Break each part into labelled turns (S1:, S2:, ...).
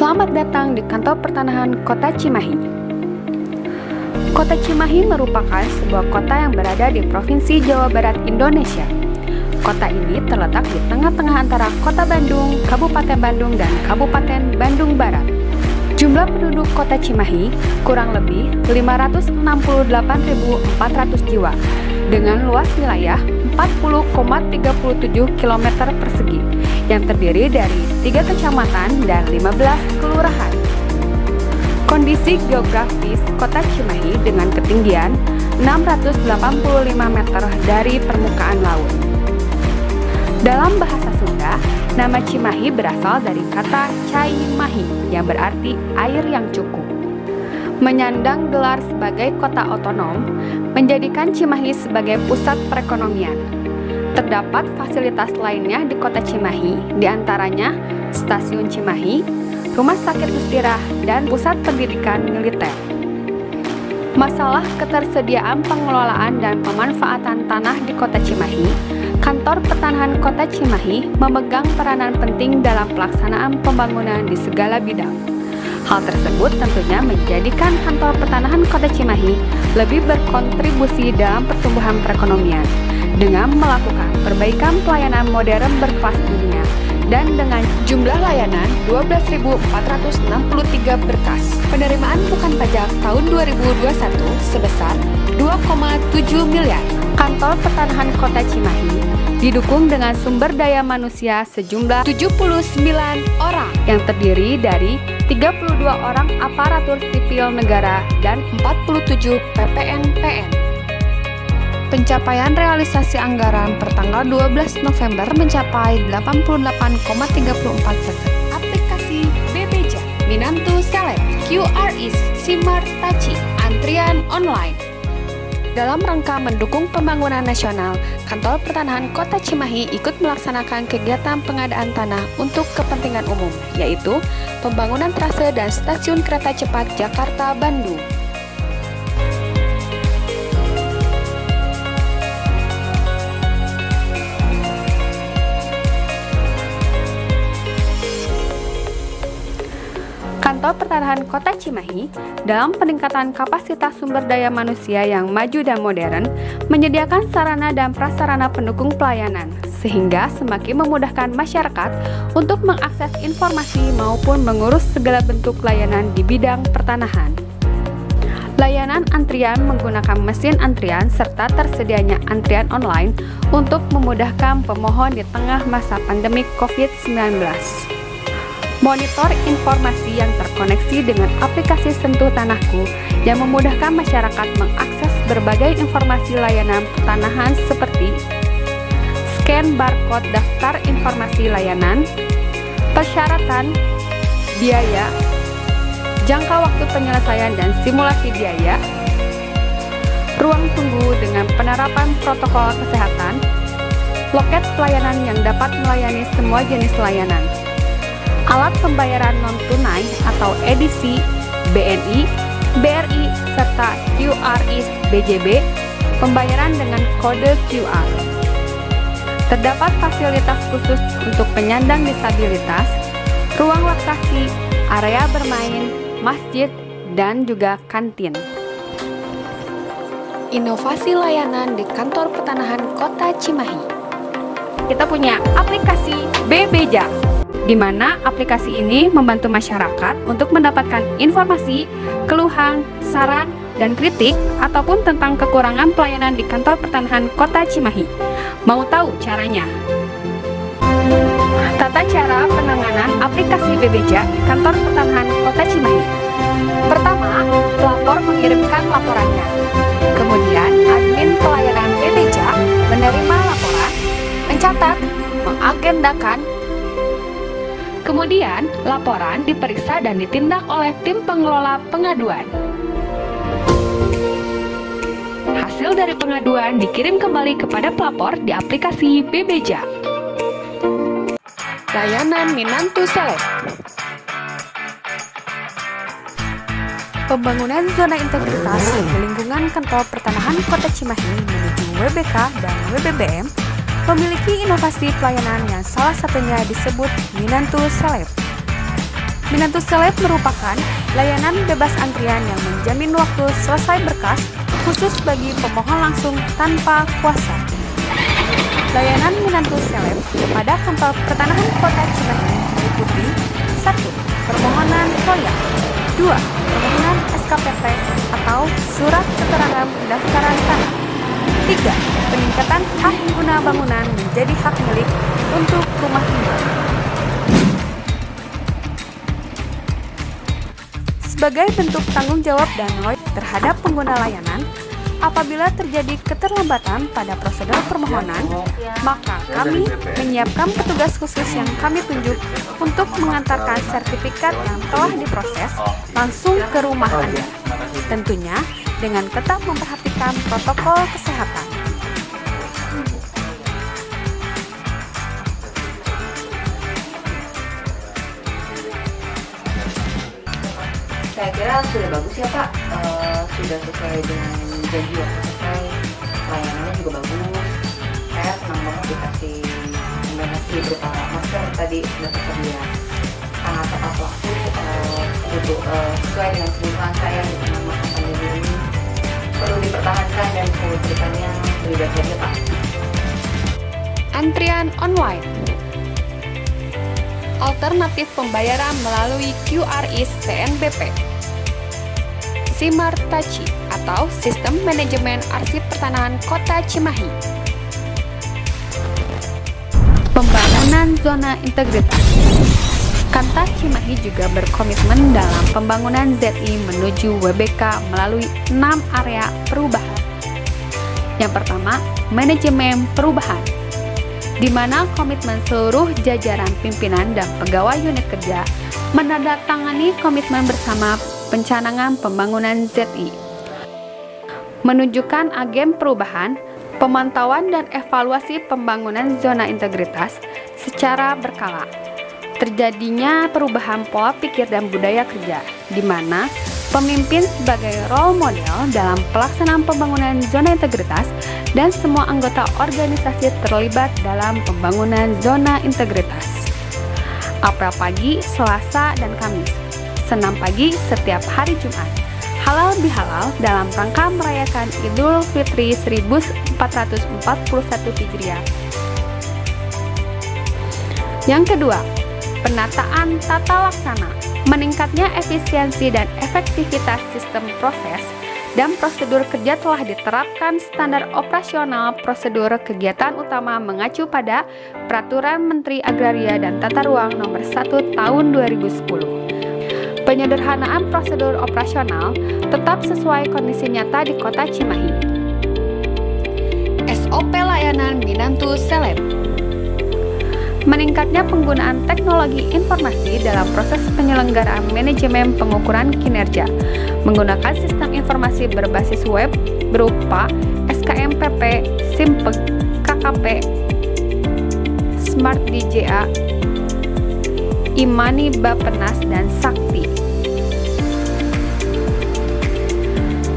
S1: Selamat datang di Kantor Pertanahan Kota Cimahi. Kota Cimahi merupakan sebuah kota yang berada di Provinsi Jawa Barat, Indonesia. Kota ini terletak di tengah-tengah antara Kota Bandung, Kabupaten Bandung, dan Kabupaten Bandung Barat. Jumlah penduduk Kota Cimahi kurang lebih 568.400 jiwa dengan luas wilayah 40,37 km persegi yang terdiri dari 3 kecamatan dan 15 kelurahan. Kondisi geografis Kota Cimahi dengan ketinggian 685 meter dari permukaan laut. Dalam bahasa Sunda, nama Cimahi berasal dari kata Cai-mahi yang berarti air yang cukup. Menyandang gelar sebagai kota otonom, menjadikan Cimahi sebagai pusat perekonomian. Terdapat fasilitas lainnya di Kota Cimahi, diantaranya Stasiun Cimahi, Rumah Sakit Mustirah, dan Pusat Pendidikan Militer. Masalah ketersediaan pengelolaan dan pemanfaatan tanah di Kota Cimahi, Kantor Pertanahan Kota Cimahi memegang peranan penting dalam pelaksanaan pembangunan di segala bidang. Hal tersebut tentunya menjadikan Kantor Pertanahan Kota Cimahi lebih berkontribusi dalam pertumbuhan perekonomian dengan melakukan perbaikan pelayanan modern berkelas dunia dan dengan jumlah layanan 12.463 berkas. Penerimaan bukan pajak tahun 2021 sebesar 2,7 miliar. Kantor Pertanahan Kota Cimahi didukung dengan sumber daya manusia sejumlah 79 orang yang terdiri dari 32 orang aparatur sipil negara dan 47 PPN-PN. Pencapaian realisasi anggaran per tanggal 12 November mencapai 88,34%. Aplikasi BBJA, Minantu Seleb, QRIS, Simar Taci, antrian online. Dalam rangka mendukung pembangunan nasional, Kantor Pertanahan Kota Cimahi ikut melaksanakan kegiatan pengadaan tanah untuk kepentingan umum, yaitu pembangunan trase dan stasiun kereta cepat Jakarta-Bandung. Kantor Pertanahan Kota Cimahi dalam peningkatan kapasitas sumber daya manusia yang maju dan modern menyediakan sarana dan prasarana pendukung pelayanan sehingga semakin memudahkan masyarakat untuk mengakses informasi maupun mengurus segala bentuk layanan di bidang pertanahan. Layanan antrian menggunakan mesin antrian serta tersedianya antrian online untuk memudahkan pemohon di tengah masa pandemi COVID-19. Monitor informasi yang terkoneksi dengan aplikasi Sentuh Tanahku yang memudahkan masyarakat mengakses berbagai informasi layanan pertanahan seperti scan barcode daftar informasi layanan, persyaratan, biaya, jangka waktu penyelesaian dan simulasi biaya, ruang tunggu dengan penerapan protokol kesehatan, loket pelayanan yang dapat melayani semua jenis layanan, alat pembayaran non-tunai atau edisi, BNI, BRI, serta QRIS BJB, pembayaran dengan kode QR. Terdapat fasilitas khusus untuk penyandang disabilitas, ruang laktasi, area bermain, masjid, dan juga kantin. Inovasi layanan di Kantor Pertanahan Kota Cimahi. Kita punya aplikasi BBJA, di mana aplikasi ini membantu masyarakat untuk mendapatkan informasi, keluhan, saran, dan kritik ataupun tentang kekurangan pelayanan di Kantor Pertanahan Kota Cimahi. Mau tahu caranya? Tata cara penanganan aplikasi BBJA di Kantor Pertanahan Kota Cimahi. Pertama, pelapor mengirimkan laporannya. Kemudian, admin pelayanan BBJA menerima laporan, mencatat, mengagendakan. Kemudian, laporan diperiksa dan ditindak oleh tim pengelola pengaduan. Hasil dari pengaduan dikirim kembali kepada pelapor di aplikasi BBJA. Layanan Minantu Seleb. Pembangunan zona integritas di lingkungan Kantor Pertanahan Kota Cimahi menuju WBK dan WBBM memiliki inovasi pelayanan yang salah satunya disebut Minantu Seleb. Minantus Seleb merupakan layanan bebas antrian yang menjamin waktu selesai berkas khusus bagi pemohon langsung tanpa kuasa. Layanan Minantus Seleb pada Kantor Pertanahan Kota Cimahi meliputi 1. Permohonan FOIA, 2. Permohonan SKPP atau Surat Keterangan Pendaftaran Tanah, 3. Peningkatan hak guna bangunan menjadi hak milik untuk rumah tinggal. Sebagai bentuk tanggung jawab dan loyalitas terhadap pengguna layanan, apabila terjadi keterlambatan pada prosedur permohonan, maka kami menyiapkan petugas khusus yang kami tunjuk untuk mengantarkan sertifikat yang telah diproses langsung ke rumah Anda. Tentunya dengan tetap memperhatikan protokol kesehatan.
S2: Saya kira sudah bagus ya Pak, sudah sesuai dengan janji waktu selesai, layanannya juga bagus. Saya senang banget dikasih donasi berupa masker tadi sudah tersedia, sangat tepat waktu, sesuai dengan kebutuhan saya di tengah masa pandemi ini. Perlu dipertahankan dan kebutuhannya lebih baik lagi Pak.
S1: Antrian online, alternatif pembayaran melalui QRIS PNBP, Simartaci atau Sistem Manajemen Arsip Pertanahan Kota Cimahi, pembangunan zona integritas. Kantor Cimahi juga berkomitmen dalam pembangunan ZI menuju WBK melalui 6 area perubahan. Yang pertama, manajemen perubahan, di mana komitmen seluruh jajaran pimpinan dan pegawai unit kerja menandatangani komitmen bersama pencanangan pembangunan ZI, menunjukkan agen perubahan, pemantauan dan evaluasi pembangunan zona integritas secara berkala, terjadinya perubahan pola pikir dan budaya kerja, di mana pemimpin sebagai role model dalam pelaksanaan pembangunan zona integritas dan semua anggota organisasi terlibat dalam pembangunan zona integritas. Apel pagi, Selasa, dan Kamis, senam pagi setiap hari Jumat, halal bihalal dalam rangka merayakan Idul Fitri 1441 Hijriah. Yang kedua, penataan tata laksana, meningkatnya efisiensi dan efektivitas sistem proses dan prosedur kerja telah diterapkan standar operasional prosedur kegiatan utama mengacu pada Peraturan Menteri Agraria dan Tata Ruang Nomor 1 Tahun 2010. Penyederhanaan prosedur operasional tetap sesuai kondisi nyata di Kota Cimahi. SOP layanan Minantus Seleb, meningkatnya penggunaan teknologi informasi dalam proses penyelenggaraan manajemen pengukuran kinerja menggunakan sistem informasi berbasis web berupa SKMPP, Simpeg, KKP, Smart DJA, Imani Bapenas, dan Sakti.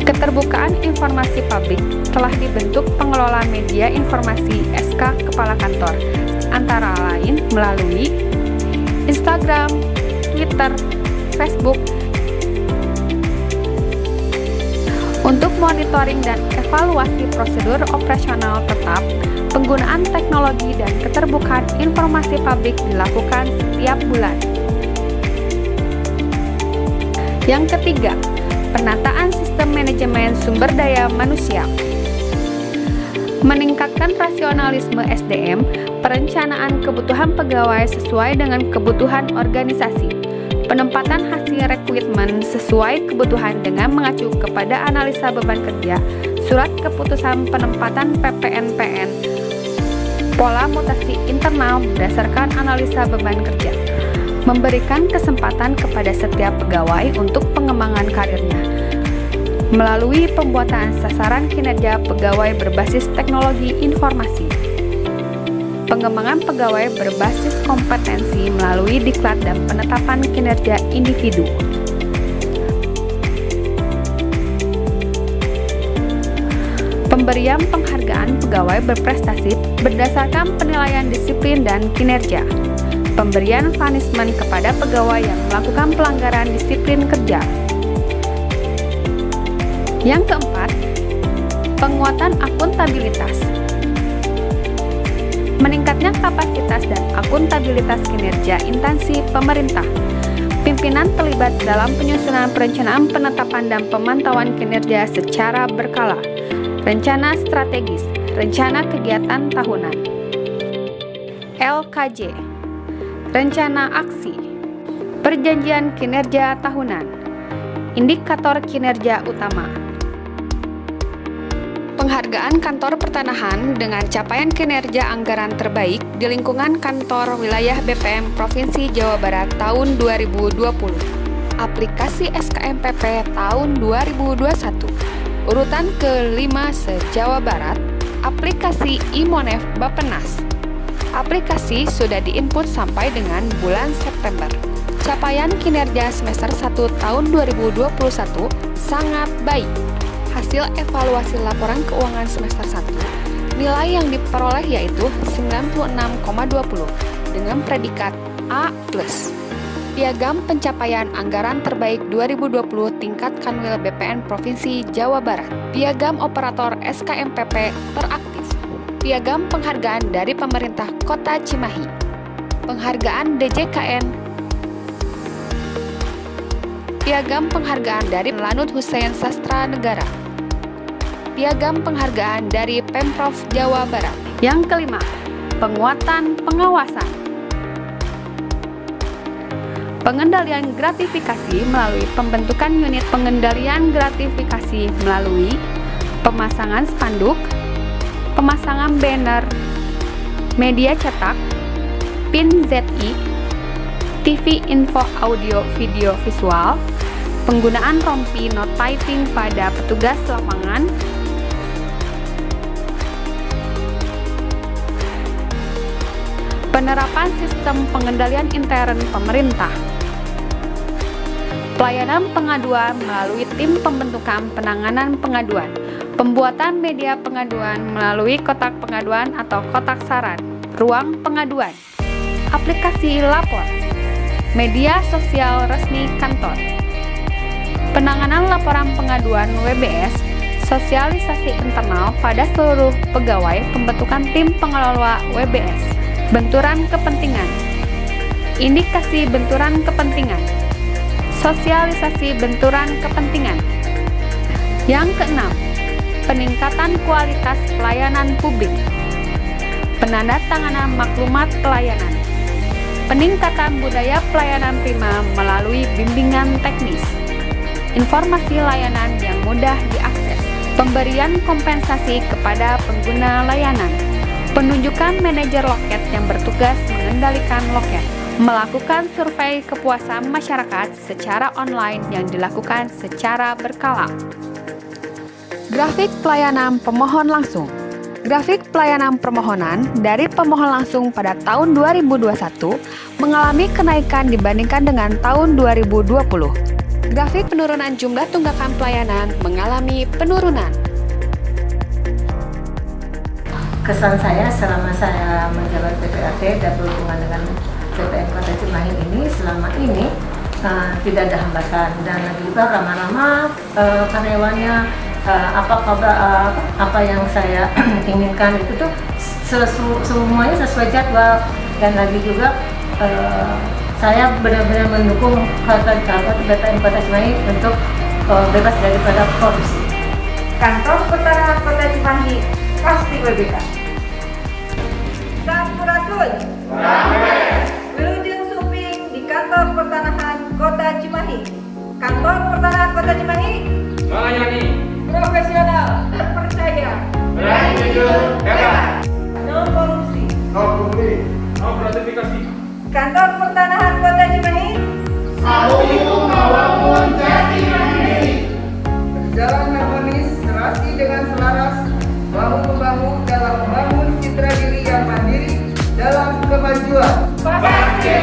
S1: Keterbukaan informasi publik telah dibentuk pengelola media informasi SK Kepala Kantor, antara lain melalui Instagram, Twitter, Facebook. Untuk monitoring dan evaluasi prosedur operasional tetap, penggunaan teknologi dan keterbukaan informasi publik dilakukan setiap bulan. Yang ketiga, penataan sistem manajemen sumber daya manusia, meningkatkan rasionalisme SDM, perencanaan kebutuhan pegawai sesuai dengan kebutuhan organisasi, penempatan hasil rekrutmen sesuai kebutuhan dengan mengacu kepada analisa beban kerja, surat keputusan penempatan PPNPN, pola mutasi internal berdasarkan analisa beban kerja, memberikan kesempatan kepada setiap pegawai untuk pengembangan karirnya, melalui pembuatan sasaran kinerja pegawai berbasis teknologi informasi, pengembangan pegawai berbasis kompetensi melalui diklat dan penetapan kinerja individu. Pemberian penghargaan pegawai berprestasi berdasarkan penilaian disiplin dan kinerja. pemberian punishment kepada pegawai yang melakukan pelanggaran disiplin kerja. Yang keempat, penguatan akuntabilitas. Meningkatnya kapasitas dan akuntabilitas kinerja instansi pemerintah. Pimpinan terlibat dalam penyusunan perencanaan penetapan dan pemantauan kinerja secara berkala. Rencana strategis, rencana kegiatan tahunan. LKJ, rencana aksi, perjanjian kinerja tahunan, indikator kinerja utama. Penghargaan Kantor Pertanahan dengan capaian kinerja anggaran terbaik di lingkungan kantor wilayah BPM Provinsi Jawa Barat tahun 2020. Aplikasi SKMPP tahun 2021. Urutan ke-5 se-Jawa Barat, aplikasi Imonef Bappenas. Aplikasi sudah diinput sampai dengan bulan September. Capaian kinerja semester 1 tahun 2021 sangat baik. Hasil evaluasi laporan keuangan semester 1, nilai yang diperoleh yaitu 96,20 dengan predikat A+. Piagam pencapaian anggaran terbaik 2020 tingkat Kanwil BPN Provinsi Jawa Barat. Piagam operator SKMPP teraktif. Piagam penghargaan dari pemerintah Kota Cimahi. Penghargaan DJKN. Piagam penghargaan dari Lanut Hussein Sastra Negara. Piagam penghargaan dari Pemprov Jawa Barat. Yang kelima, penguatan pengawasan. Pengendalian gratifikasi melalui pembentukan unit pengendalian gratifikasi melalui pemasangan spanduk, pemasangan banner, media cetak, PIN ZI, TV info audio video visual, penggunaan rompi note typing pada petugas lapangan, penerapan sistem pengendalian intern pemerintah, pelayanan pengaduan melalui tim pembentukan penanganan pengaduan, pembuatan media pengaduan melalui kotak pengaduan atau kotak saran, ruang pengaduan, aplikasi lapor, media sosial resmi kantor, penanganan laporan pengaduan WBS, sosialisasi internal pada seluruh pegawai pembentukan tim pengelola WBS. Benturan kepentingan, indikasi benturan kepentingan, sosialisasi benturan kepentingan. Yang keenam, peningkatan kualitas pelayanan publik, penandatanganan maklumat pelayanan, peningkatan budaya pelayanan prima melalui bimbingan teknis, informasi layanan yang mudah diakses, pemberian kompensasi kepada pengguna layanan, penunjukan manajer loket yang bertugas mengendalikan loket, melakukan survei kepuasan masyarakat secara online yang dilakukan secara berkala. Grafik pelayanan pemohon langsung. Grafik pelayanan permohonan dari pemohon langsung pada tahun 2021 mengalami kenaikan dibandingkan dengan tahun 2020. Grafik penurunan jumlah tunggakan pelayanan mengalami penurunan.
S3: Kesan saya selama saya menjabat PPAT dan berhubungan dengan BPN Kota Cimahi ini, selama ini tidak ada hambatan, dan juga ramah-ramah karyawannya, apa yang saya inginkan itu tuh semuanya sesuai jadwal, dan lagi juga saya benar-benar mendukung sahabat-sahabat BPN Kota Cimahi untuk bebas daripada korupsi.
S4: Kantor Pertanahan Kota Cimahi pasti berbeda. Sampurasun. Wilujeng Suping di Kantor Pertanahan Kota Cimahi. Kantor Pertanahan Kota Cimahi
S5: melayani,
S4: profesional, terpercaya,
S5: berani jujur, hebat,
S4: no korupsi.
S5: no gratifikasi.
S4: Kantor Pertanahan Kota Cimahi
S5: Satu membangun jati mandiri.
S6: Berjalan harmonis, serasi dengan selaras, bahu-membahu dalam membangun citra diri yang mandiri dalam kemajuan.
S5: Pasti